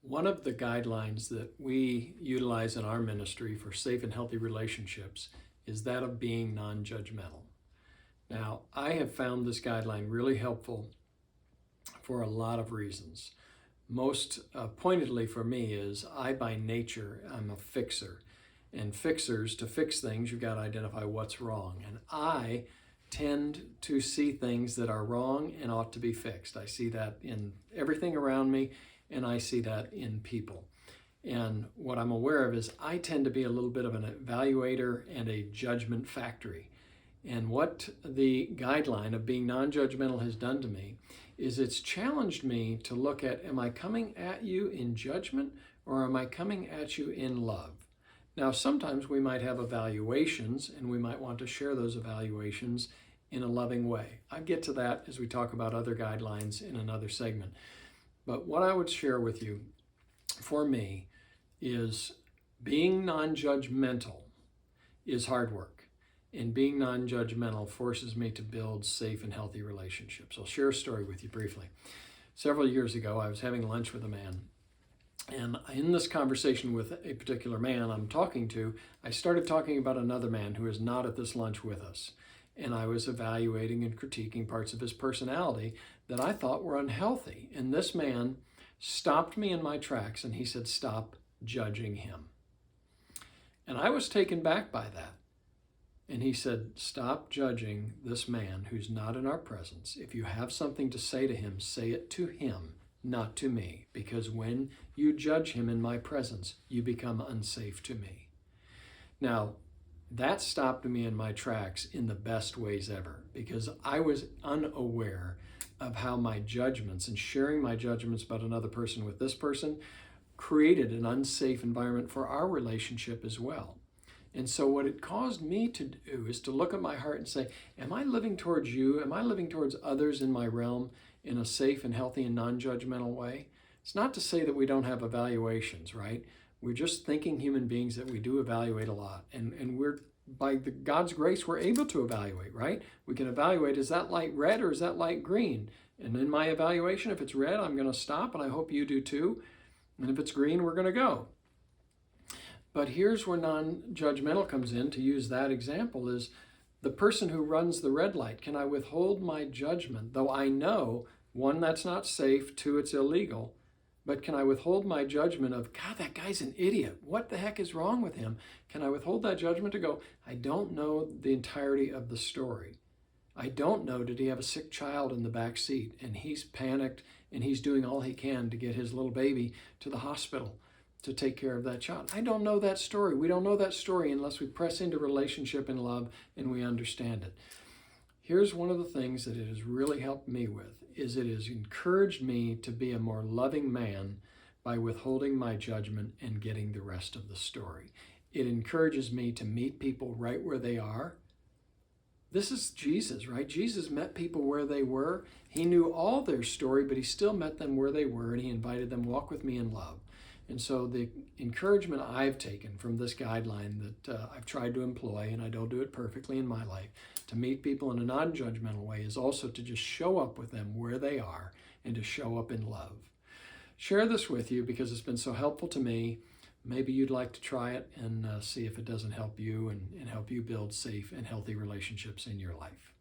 One of the guidelines that we utilize in our ministry for safe and healthy relationships is that of being non-judgmental. Now, I have found this guideline really helpful for a lot of reasons. Most pointedly for me is I, by nature, I'm a fixer. And fixers, to fix things, you've got to identify what's wrong. And I tend to see things that are wrong and ought to be fixed. I see that in everything around me, and I see that in people. And what I'm aware of is I tend to be a little bit of an evaluator and a judgment factory. And what the guideline of being non-judgmental has done to me is it's challenged me to look at, am I coming at you in judgment or am I coming at you in love? Now, sometimes we might have evaluations and we might want to share those evaluations in a loving way. I get to that as we talk about other guidelines in another segment. But what I would share with you, for me, is being non-judgmental is hard work. And being non-judgmental forces me to build safe and healthy relationships. I'll share a story with you briefly. Several years ago, I was having lunch with a man. And in this conversation with a particular man I'm talking to, I started talking about another man who is not at this lunch with us. And I was evaluating and critiquing parts of his personality that I thought were unhealthy. And this man stopped me in my tracks and he said, "Stop judging him." And I was taken back by that. And he said, "Stop judging this man who's not in our presence. If you have something to say to him, say it to him, not to me. Because when you judge him in my presence, you become unsafe to me." Now, that stopped me in my tracks in the best ways ever, because I was unaware of how my judgments and sharing my judgments about another person with this person created an unsafe environment for our relationship as well. And so what it caused me to do is to look at my heart and say, am I living towards you? Am I living towards others in my realm in a safe and healthy and non-judgmental way? It's not to say that we don't have evaluations, right? We're just thinking human beings that we do evaluate a lot. And we're, by God's grace, we're able to evaluate, right? We can evaluate, is that light red or is that light green? And in my evaluation, if it's red, I'm going to stop, and I hope you do too. And if it's green, we're going to go. But here's where non-judgmental comes in, to use that example, is the person who runs the red light. Can I withhold my judgment, though I know, one, that's not safe, two, it's illegal, but can I withhold my judgment of, God, that guy's an idiot. What the heck is wrong with him? Can I withhold that judgment to go, I don't know the entirety of the story. I don't know, did he have a sick child in the back seat and he's panicked and he's doing all he can to get his little baby to the hospital to take care of that child. I don't know that story. We don't know that story unless we press into relationship and love and we understand it. Here's one of the things that it has really helped me with, is it has encouraged me to be a more loving man by withholding my judgment and getting the rest of the story. It encourages me to meet people right where they are. This is Jesus, right? Jesus met people where they were. He knew all their story, but he still met them where they were, and he invited them, walk with me in love. And so the encouragement I've taken from this guideline that I've tried to employ, and I don't do it perfectly in my life, to meet people in a non-judgmental way, is also to just show up with them where they are and to show up in love. Share this with you because it's been so helpful to me. Maybe you'd like to try it and see if it doesn't help you and help you build safe and healthy relationships in your life.